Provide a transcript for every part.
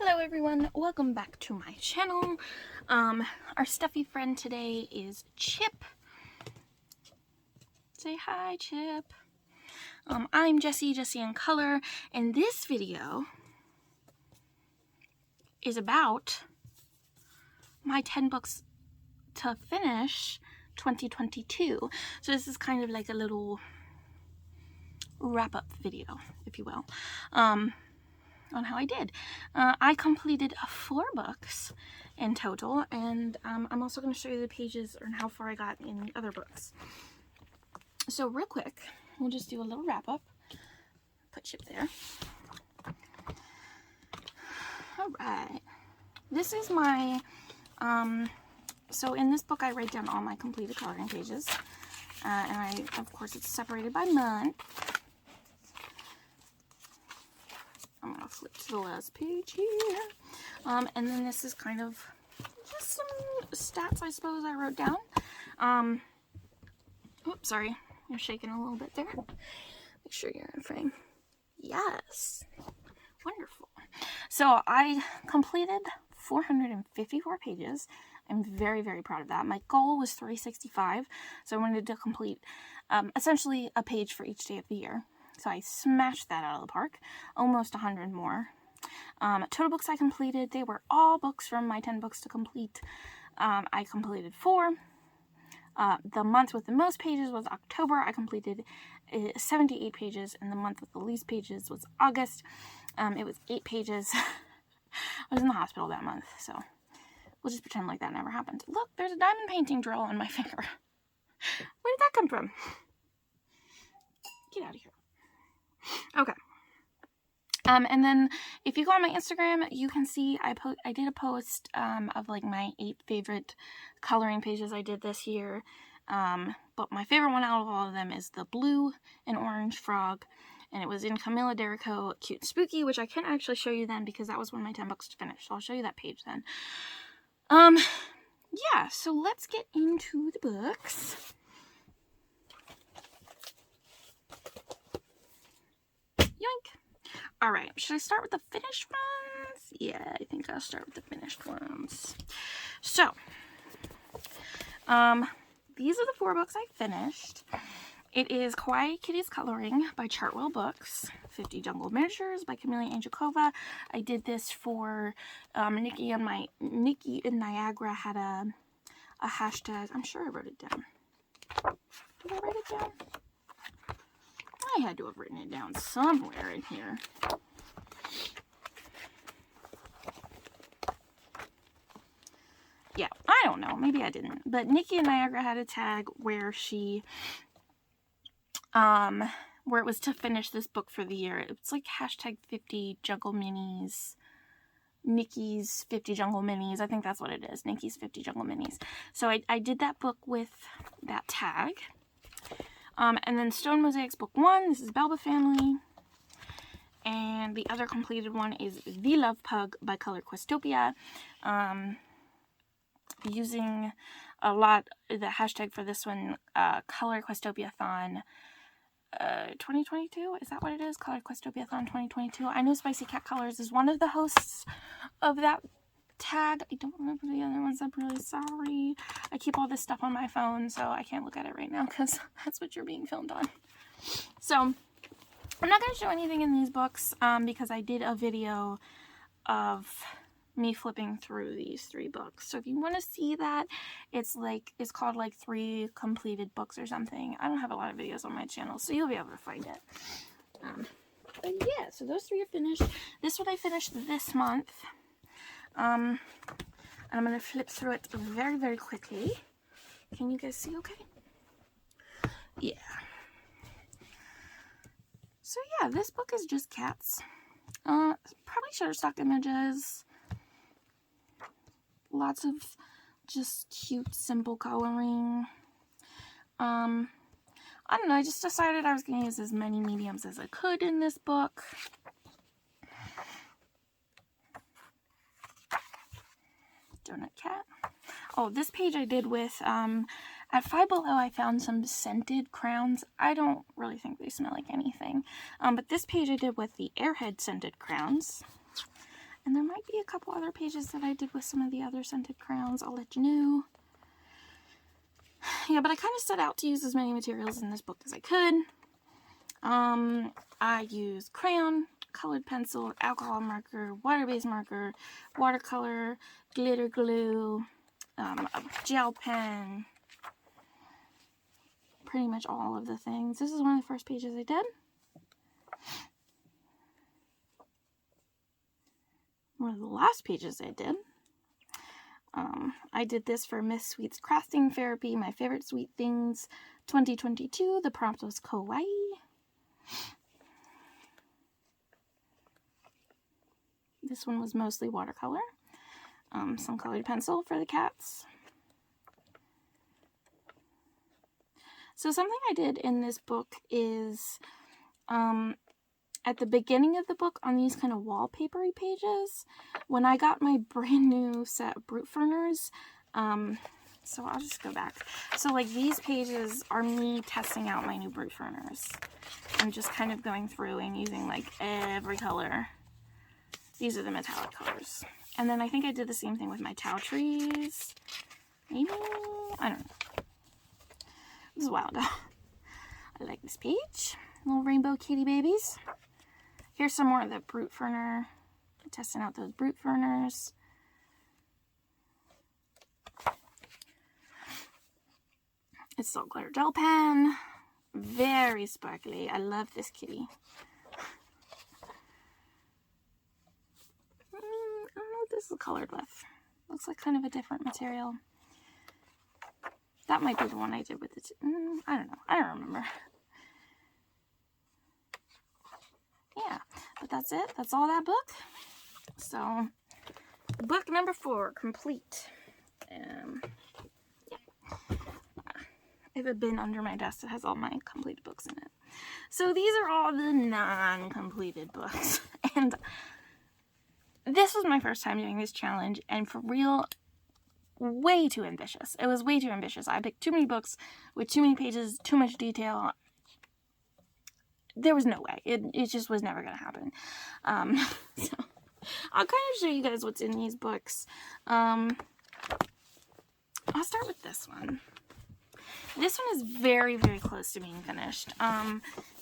Hello everyone, welcome back to my channel. Our stuffy friend today is Chip. Say hi, Chip. I'm Jessie in Color, and this video is about my 10 books to finish 2022. So this is kind of like a little wrap-up video, if you will, on how I did. I completed 4 books in total, and I'm also going to show you the pages and how far I got in the other books. So real quick, we'll just do a little wrap-up. Put Chip there. Alright. This is my, so in this book I write down all my completed coloring pages. And of course, it's separated by month. I'm going to flip to the last page here. And then this is kind of just some stats, I suppose, I wrote down. Oops, sorry. You're shaking a little bit there. Make sure you're in frame. Yes. Wonderful. So I completed 454 pages. I'm very, very proud of that. My goal was 365. So I wanted to complete essentially a page for each day of the year. So I smashed that out of the park. Almost 100 more. Total books I completed, they were all books from my 10 books to complete. I completed 4. The month with the most pages was October. I completed 78 pages, and the month with the least pages was August. It was 8 pages. I was in the hospital that month, so we'll just pretend like that never happened. Look, there's a diamond painting drill on my finger. Where did that come from? Get out of here. Okay. And then if you go on my Instagram, you can see I did a post of like my 8 favorite coloring pages I did this year. But my favorite one out of all of them is the blue and orange frog. And it was in Camilla Derrico Cute and Spooky, which I can actually show you then because that was one of my 10 books to finish. So I'll show you that page then. Yeah, so let's get into the books. Yoink. Alright, should I start with the finished ones? Yeah, I think I'll start with the finished ones. So, these are the 4 books I finished. It is Kawaii Kitty's Coloring by Chartwell Books, 50 Jungle Miniatures by Camilla Angelkova. I did this for Nikki and Niagara had a hashtag. I'm sure I wrote it down. Did I write it down? I had to have written it down somewhere in here. Yeah, I don't know. Maybe I didn't. But Nikki and Niagara had a tag where she, where it was to finish this book for the year. It's like hashtag 50 Jungle Minis. Nikki's 50 Jungle Minis. I think that's what it is. Nikki's 50 Jungle Minis. So I did that book with that tag. And then Stone Mosaics Book 1, this is Belba Family. And the other completed one is The Love Pug by Color Questopia. Using a lot, the hashtag for this one, Color Questopiathon 2022? Is that what it is? Color Questopiathon 2022. I know Spicy Cat Colors is one of the hosts of that tag. I don't remember the other ones. I'm really sorry. I keep all this stuff on my phone, so I can't look at it right now because that's what you're being filmed on. So I'm not going to show anything in these books because I did a video of me flipping through these 3 books. So if you want to see that, it's called like 3 completed books or something. I don't have a lot of videos on my channel, so you'll be able to find it. But yeah, so those 3 are finished. This one I finished this month. And I'm going to flip through it very, very quickly. Can you guys see okay? Yeah. So yeah, this book is just cats. Probably Shutterstock images. Lots of just cute, simple coloring. I don't know, I just decided I was going to use as many mediums as I could in this book. Donut Cat. Oh, this page I did with, at Five Below I found some scented crowns. I don't really think they smell like anything. But this page I did with the Airhead scented crowns. And there might be a couple other pages that I did with some of the other scented crayons. I'll let you know. Yeah, but I kind of set out to use as many materials in this book as I could. I used crayon, colored pencil, alcohol marker, water-based marker, watercolor, glitter glue, a gel pen, pretty much all of the things. This is one of the first pages I did. One of the last pages I did. I did this for Miss Sweet's Crafting Therapy, My Favorite Sweet Things 2022. The prompt was kawaii. This one was mostly watercolor. Some colored pencil for the cats. So something I did in this book is at the beginning of the book on these kind of wallpapery pages, when I got my brand new set of Brute Ferners, so I'll just go back. So like these pages are me testing out my new Brute Ferners. I'm just kind of going through and using like every color. These are the metallic colors. And then I think I did the same thing with my Tau trees. Maybe? I don't know. This is a while ago. I like this page. Little rainbow kitty babies. Here's some more of the Brute Ferner. Testing out those Brute Ferners. It's Salt Glitter Gel Pen. Very sparkly. I love this kitty. I don't know what this is colored with. Looks like kind of a different material. That might be the one I did with it. I don't know. I don't remember. Yeah, but that's it. That's all that book. So, book number 4 complete. Yeah. I have a bin under my desk that has all my completed books in it. So these are all the non-completed books. And this was my first time doing this challenge, and for real, way too ambitious. It was way too ambitious. I picked too many books with too many pages, too much detail. There was no way. It just was never going to happen. So I'll kind of show you guys what's in these books. I'll start with this one. This one is very, very close to being finished.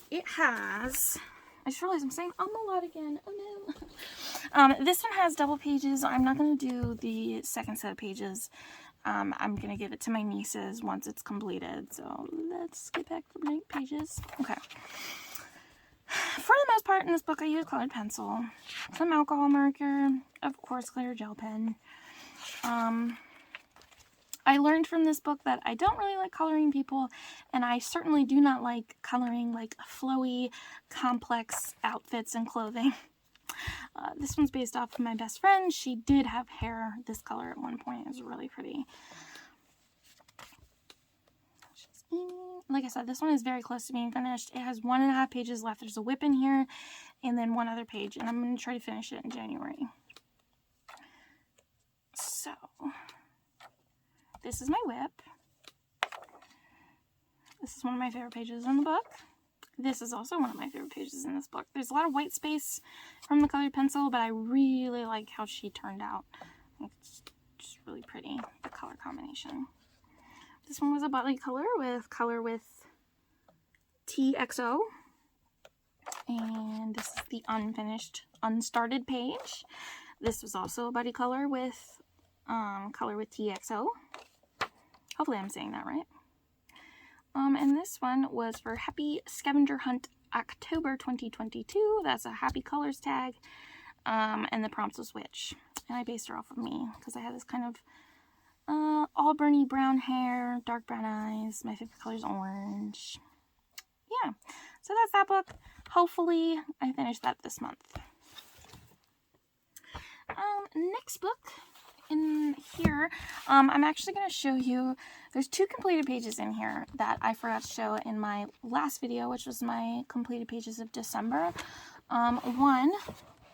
It has... I just realized I'm saying a lot again. Oh no. This one has double pages. I'm not going to do the second set of pages. I'm going to give it to my nieces once it's completed. So let's get back to the pages. Okay. For the most part in this book, I use colored pencil, some alcohol marker, of course, glitter gel pen. I learned from this book that I don't really like coloring people, and I certainly do not like coloring like flowy, complex outfits and clothing. This one's based off of my best friend. She did have hair this color at one point. It was really pretty. Like I said, this one is very close to being finished. It has 1.5 pages left. There's a whip in here, and then one other page, and I'm going to try to finish it in January. So... this is my whip. This is one of my favorite pages in the book. This is also one of my favorite pages in this book. There's a lot of white space from the colored pencil, but I really like how she turned out. It's just really pretty, the color combination. This one was a body color with TXO. And this is the unfinished, unstarted page. This was also a body color with TXO. Hopefully I'm saying that right. And this one was for Happy Scavenger Hunt October 2022. That's a Happy Colors tag. And the prompt was witch. And I based her off of me because I had this kind of auburny brown hair, dark brown eyes. My favorite color is orange. Yeah. So that's that book. Hopefully I finished that this month. Next book in here, I'm actually going to show you, there's 2 completed pages in here that I forgot to show in my last video, which was my completed pages of December. One,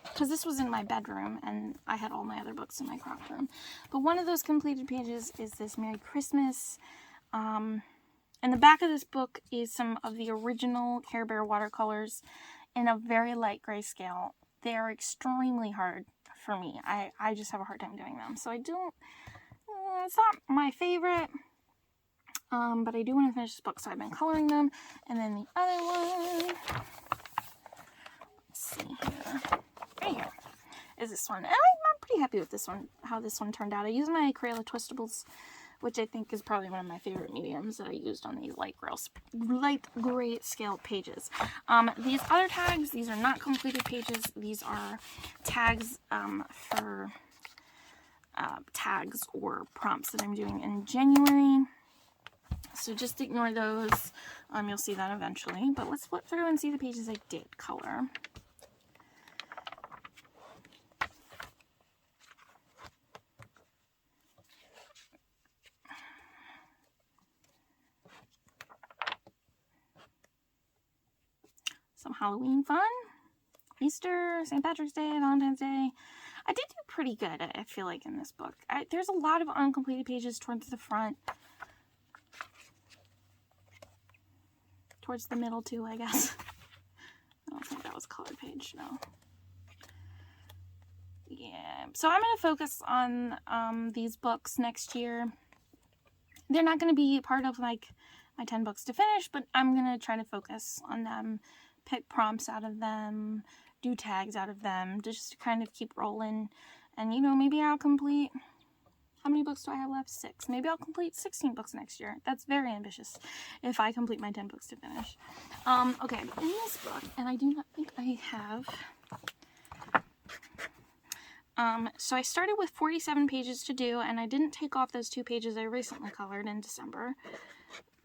because this was in my bedroom and I had all my other books in my craft room, but one of those completed pages is this Merry Christmas. In the back of this book is some of the original Care Bear watercolors in a very light grayscale. They are extremely hard for me. I just have a hard time doing them. So I don't, it's not my favorite, but I do want to finish this book, so I've been coloring them. And then the other one, let's see here, right here, is this one. And I'm pretty happy with this one, how this one turned out. I used my Crayola Twistables, which I think is probably one of my favorite mediums that I used on these light gray scale pages. These other tags, these are not completed pages. These are tags for tags or prompts that I'm doing in January. So just ignore those. You'll see that eventually. But let's flip through and see the pages I did color. Some Halloween fun, Easter, St. Patrick's Day, Valentine's Day. I did do pretty good, I feel like, in this book. There's a lot of uncompleted pages towards the front. Towards the middle, too, I guess. I don't think that was a colored page, no. Yeah, so I'm going to focus on these books next year. They're not going to be part of, like, my 10 books to finish, but I'm going to try to focus on them. Pick prompts out of them, do tags out of them, just to kind of keep rolling. And, you know, maybe I'll complete, how many books do I have left? 6. Maybe I'll complete 16 books next year. That's very ambitious if I complete my 10 books to finish. Okay, but in this book, and I do not think I have, so I started with 47 pages to do, and I didn't take off those 2 pages I recently colored in December,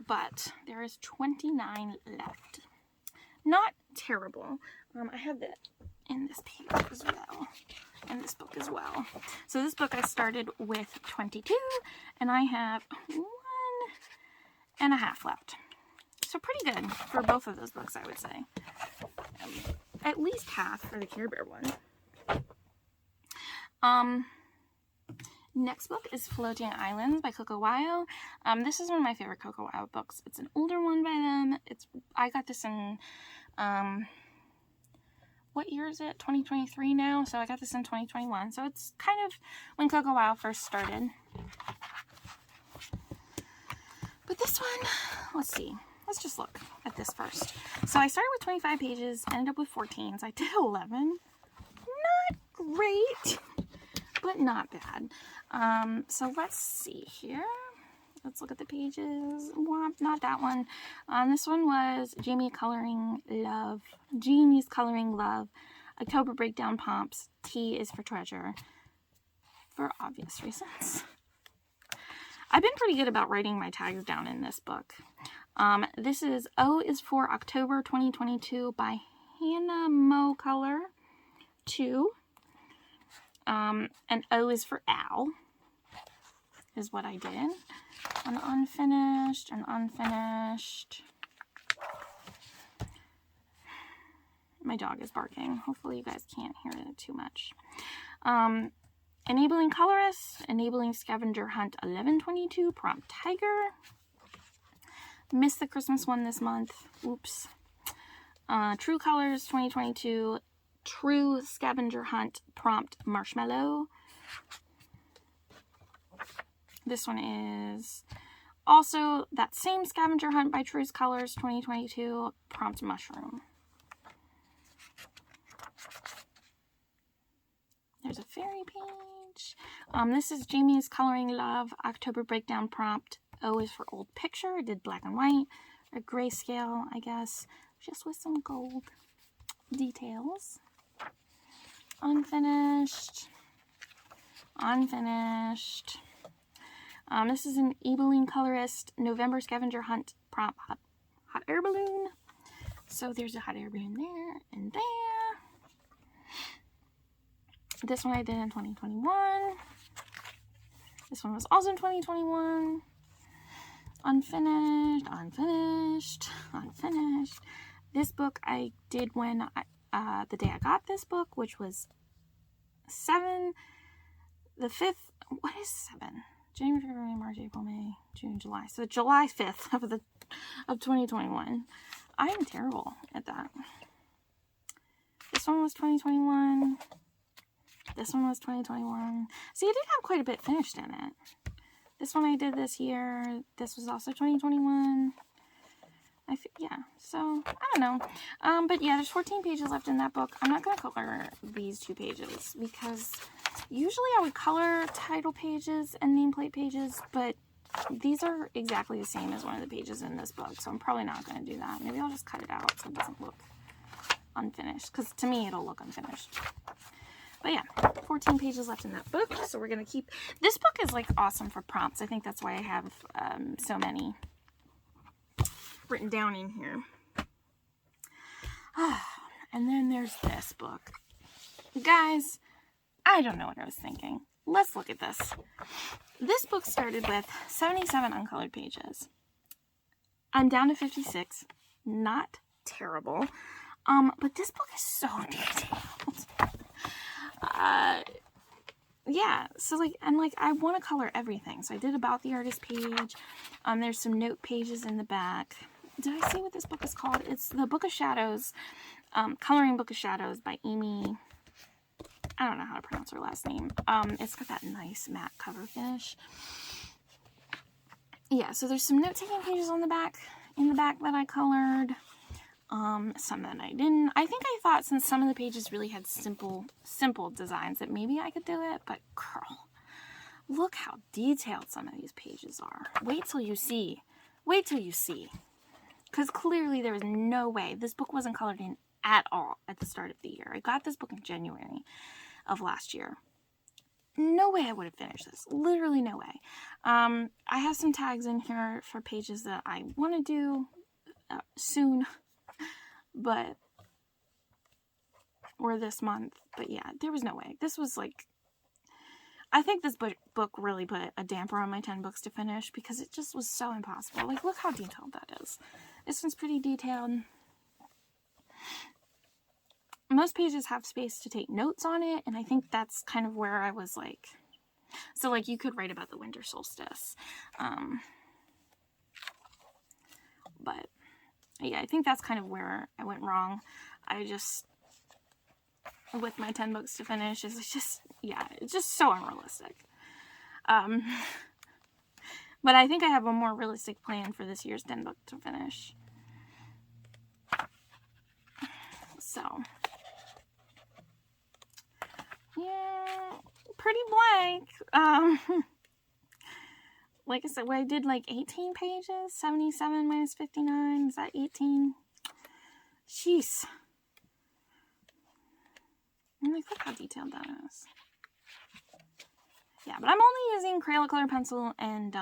but there is 29 left. Not terrible. I have that in this page as well, in this book as well. So this book I started with 22, and I have 1.5 left. So pretty good for both of those books, I would say. At least half for the Care Bear one. Next book is Floating Islands by Coco Wyo. This is one of my favorite Coco Wyo books. It's an older one by them. I got this in, what year is it? 2023 now. So I got this in 2021. So it's kind of when Coco Wyo first started. But this one, let's see. Let's just look at this first. So I started with 25 pages, ended up with 14. So I did 11. Not great, but not bad. So let's see here. Let's look at the pages. Womp, not that one. This one was Jamie's Coloring Love. October Breakdown Prompts. T is for treasure. For obvious reasons. I've been pretty good about writing my tags down in this book. This is O is for October 2022 by Hannah Mo Color 2. And O is for Owl, is what I did. An unfinished. My dog is barking. Hopefully you guys can't hear it too much. Enabling Colorist, Enabling Scavenger Hunt 1122, Prompt Tiger. Missed the Christmas one this month. Oops. True Colors 2022, True Scavenger Hunt, Prompt Marshmallow. This one is also that same Scavenger Hunt by True Colors 2022, Prompt Mushroom. There's a fairy page. This is Jamie's Coloring Love, October Breakdown Prompt. O is for Old Picture. I did black and white, or grayscale, I guess, just with some gold details. Unfinished. This is an Ebeling Colorist November Scavenger Hunt Prompt Hot Air Balloon. So there's a hot air balloon there and there. This one I did in 2021. This one was also in 2021. Unfinished. This book I did when the day I got this book, which was 7, the 5th, what is 7? January, February, March, April, May, June, July. So July 5th of 2021. I am terrible at that. This one was 2021. This one was 2021. See, I did have quite a bit finished in it. This one I did this year. This was also 2021. Yeah, so, I don't know. But yeah, there's 14 pages left in that book. I'm not going to color these 2 pages because usually I would color title pages and nameplate pages, but these are exactly the same as one of the pages in this book, so I'm probably not going to do that. Maybe I'll just cut it out so it doesn't look unfinished, because to me it'll look unfinished. But yeah, 14 pages left in that book, so we're going to keep... This book is like awesome for prompts. I think that's why I have so many written down in here. And then there's this book. Guys, I don't know what I was thinking. Let's look at this. This book started with 77 uncolored pages. I'm down to 56. Not terrible. But this book is so detailed. Yeah, so like, and like, I want to color everything. So I did about the artist page. There's some note pages in the back. Did I say what this book is called? It's the Book of Shadows, Coloring Book of Shadows by Amy. I don't know how to pronounce her last name. It's got that nice matte cover finish. Yeah, so there's some note-taking pages on the back, that I colored. Some that I didn't. I think I thought since some of the pages really had simple designs that maybe I could do it, but girl, look how detailed some of these pages are. Wait till you see. Wait till you see. Because clearly there was no way. This book wasn't colored in at all at the start of the year. I got this book in January of last year. No way I would have finished this. Literally no way. I have some tags in here for pages that I want to do soon. But, or this month. But yeah, there was no way. This was like, I think this book really put a damper on my 10 books to finish because it just was so impossible. Like, look how detailed that is. This one's pretty detailed. Most pages have space to take notes on it, and I think that's kind of where I was like, so like you could write about the winter solstice. But yeah, I think that's kind of where I went wrong. I just, with my 10 books to finish, it's just, yeah, it's just so unrealistic. But I think I have a more realistic plan for this year's 10 book to finish. So, yeah, pretty blank. Like I said, I did like 18 pages. 77 minus 59, is that 18? Jeez. I'm like, look how detailed that is. Yeah, but I'm only using Crayola color pencil and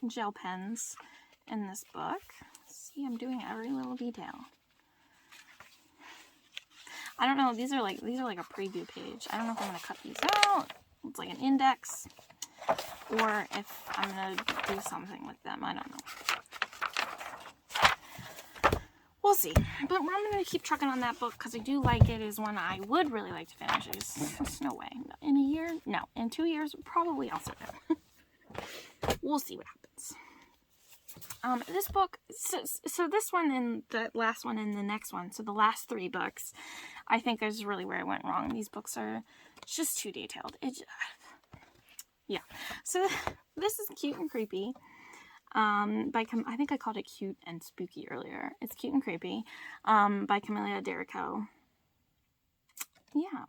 gel pens in this book. See, I'm doing every little detail. I don't know, these are like a preview page. I don't know if I'm gonna cut these out. It's like an index, or if I'm gonna do something with them. I don't know. We'll see. But I'm gonna keep trucking on that book because I do like it. Is one I would really like to finish. There's no way. In a year? No. In 2 years? Probably also no. We'll see what happens. This book, so this one and the last one and the next one, so the last 3 books, I think is really where I went wrong. These books are just too detailed. Yeah. So this is Cute and Creepy. I think I called it Cute and Spooky earlier. It's Cute and Creepy, by Camelia Derico. Yeah,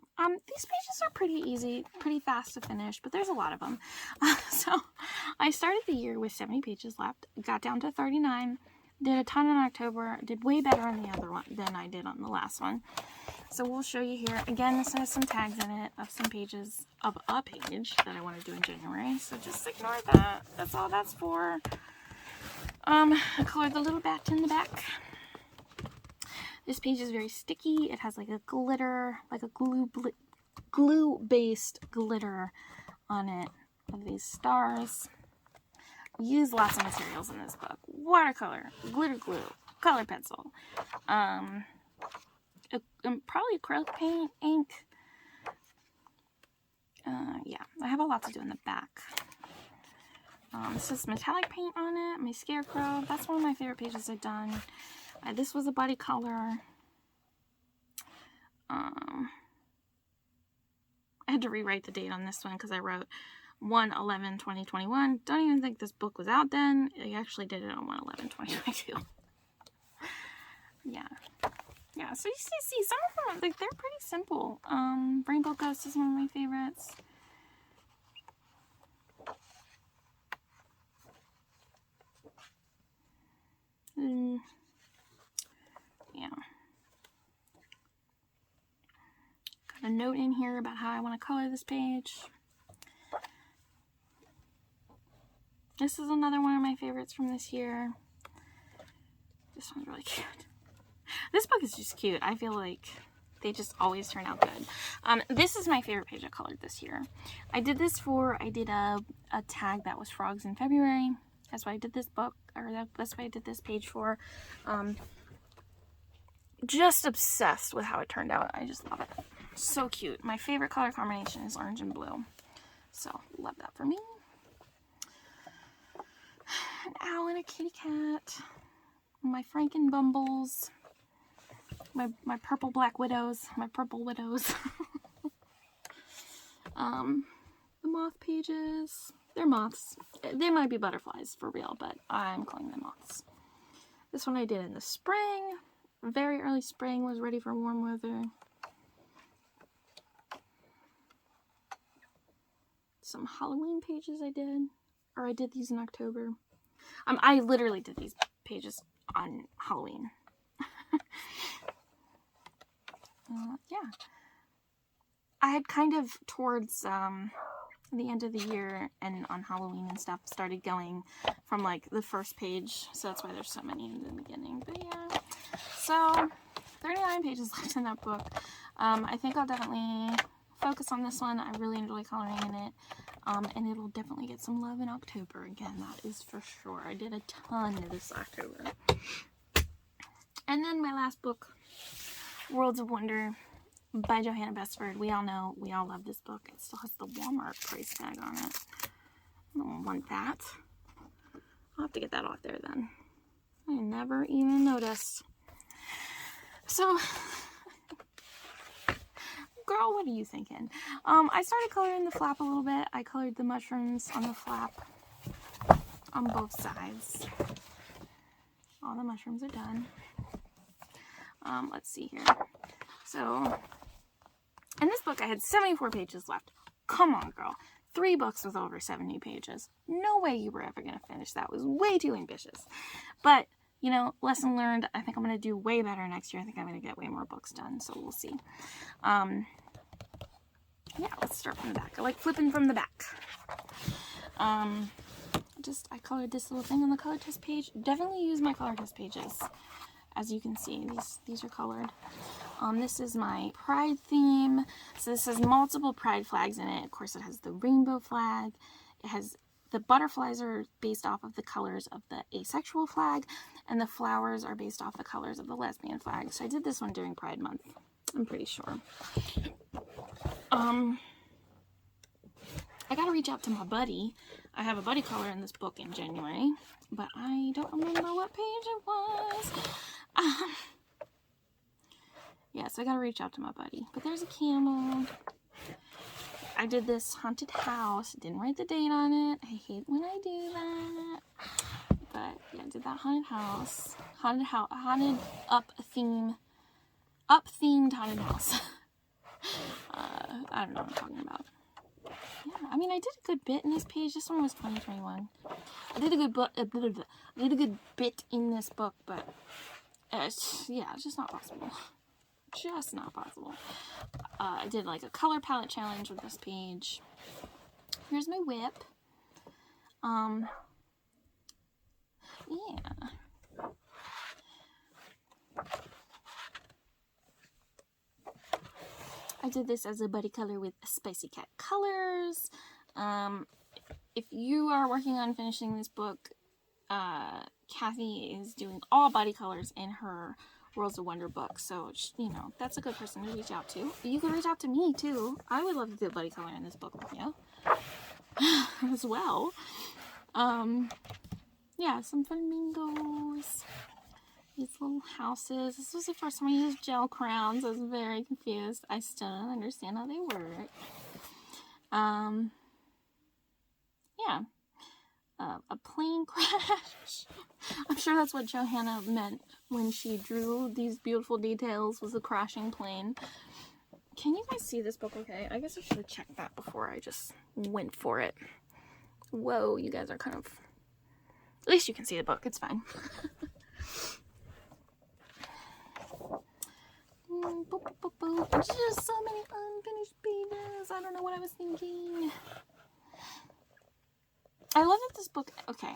these pages are pretty easy, pretty fast to finish, but there's a lot of them. So I started the year with 70 pages left, got down to 39, did a ton in October, did way better on the other one than I did on the last one. So we'll show you here. Again, this has some tags in it of some pages, of a page that I want to do in January, so just ignore that. That's all that's for. I colored the little bat in the back. This page is very sticky. It has like a glitter, like a glue-based glitter on it of these stars. Use lots of materials in this book. Watercolor, glitter glue, color pencil, probably acrylic paint, ink. Yeah, I have a lot to do in the back. This is metallic paint on it, my scarecrow. That's one of my favorite pages I've done. This was a body color. had to rewrite the date on this one because I wrote 1/11/2021. Don't even think this book was out then. I actually did it on 1/11/2022. Yeah. Yeah, so you see some of them, like, they're pretty simple. Rainbow Ghost is one of my favorites. Yeah. Got a note in here about how I want to color this page. This is another one of my favorites from this year. This one's really cute. This book is just cute. I feel like they just always turn out good. This is my favorite page I colored this year. I did a tag that was frogs in February. That's why I did this book, or that's why I did this page for. Just obsessed with how it turned out. I just love it. So cute. My favorite color combination is orange and blue. So, love that for me. An owl and a kitty cat. My Franken Bumbles. My purple black widows. My purple widows. The moth pages. They're moths. They might be butterflies for real, but I'm calling them moths. This one I did in the spring. Very early spring, was ready for warm weather. Some Halloween pages I did. Or I did these in October. I literally did these pages on Halloween. Yeah. I had kind of towards the end of the year and on Halloween and stuff started going from like the first page. So that's why there's so many in the beginning. But yeah. So 39 pages left in that book. I think I'll definitely focus on this one. I really enjoy coloring in it. And it'll definitely get some love in October again. That is for sure. I did a ton this October. And then my last book, Worlds of Wonder by Johanna Basford. We all know, we all love this book. It still has the Walmart price tag on it. I don't want that. I'll have to get that off there then. I never even noticed. So, girl, what are you thinking? I started coloring the flap a little bit. I colored the mushrooms on the flap on both sides. All the mushrooms are done. Let's see here. So, in this book, I had 74 pages left. Come on, girl. 3 books with over 70 pages. No way you were ever going to finish that. It was way too ambitious. But, you know, lesson learned. I think I'm going to do way better next year. I think I'm going to get way more books done, so we'll see. Yeah, let's start from the back. I like flipping from the back. I colored this little thing on the color test page. Definitely use my color test pages. As you can see, these are colored. This is my pride theme. So this has multiple pride flags in it. Of course, it has the rainbow flag. It has the butterflies are based off of the colors of the asexual flag, and the flowers are based off the colors of the lesbian flag. So I did this one during Pride Month, I'm pretty sure. I gotta reach out to my buddy. I have a buddy color in this book in January, but I don't remember what page it was. Yeah, so I gotta reach out to my buddy. But there's a camel. I did this haunted house. Didn't write the date on it. I hate when I do that. But yeah, I did that haunted house. Haunted themed haunted house. I don't know what I'm talking about. Yeah, I mean, I did a good bit in this page. This one was 2021. I did a good bit in this book, but it's just not possible. Just not possible. I did like a color palette challenge with this page. Here's my whip. Yeah. I did this as a buddy color with Spicy Cat Colors. If you are working on finishing this book, Kathy is doing all buddy colors in her Worlds of Wonder book, so, you know, that's a good person to reach out to. You can reach out to me, too. I would love to do a buddy color in this book with you, as well. Yeah, some flamingos. These little houses. This was the first time I used gel crowns. I was very confused. I still don't understand how they work. Yeah. A plane crash. I'm sure that's what Johanna meant when she drew these beautiful details, was a crashing plane. Can you guys see this book okay? I guess I should have checked that before I just went for it. Whoa, you guys are kind of... At least you can see the book. It's fine. Just so many unfinished pages. I don't know what I was thinking. I love that this book... Okay.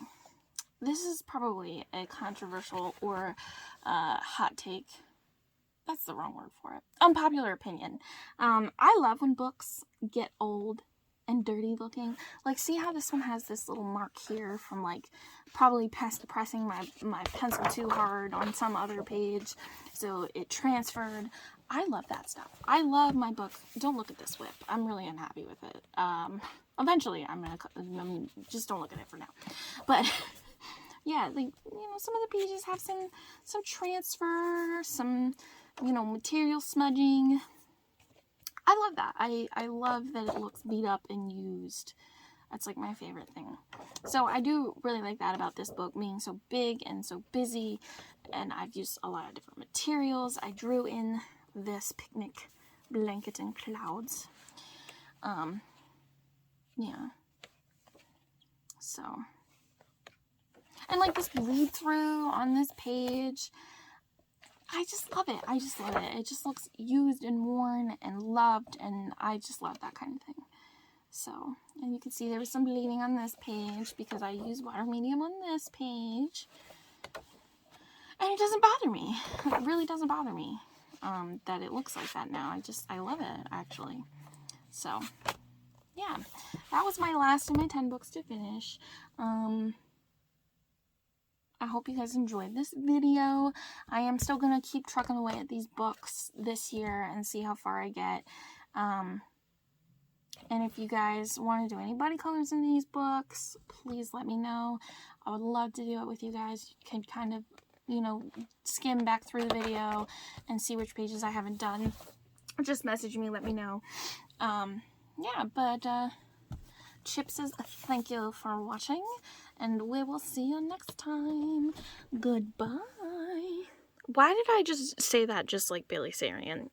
This is probably a controversial or hot take. That's the wrong word for it. Unpopular opinion. I love when books get old and dirty looking. Like, see how this one has this little mark here from, like, probably pressing my pencil too hard on some other page, so it transferred. I love that stuff. I love my book. Don't look at this whip. I'm really unhappy with it. Eventually I'm gonna just don't look at it for now. But yeah, like, you know, some of the pages have some transfer, some, you know, material smudging. I love that. I love that it looks beat up and used. That's like my favorite thing. So I do really like that about this book being so big and so busy, and I've used a lot of different materials. I drew in this picnic blanket and clouds. Yeah. So, and like this bleed through on this page, I just love it. I just love it. It just looks used and worn and loved, and I just love that kind of thing. So, and you can see there was some bleeding on this page because I used water medium on this page. And it doesn't bother me. It really doesn't bother me that it looks like that now. I love it, actually. So, yeah. That was my last of my 10 books to finish. I hope you guys enjoyed this video. I am still going to keep trucking away at these books this year and see how far I get. And if you guys want to do any body colors in these books, please let me know. I would love to do it with you guys. You can kind of, you know, skim back through the video and see which pages I haven't done. Just message me, let me know. Yeah, but Chip says thank you for watching, and we will see you next time. Goodbye. Why did I just say that just like Billy Sarian?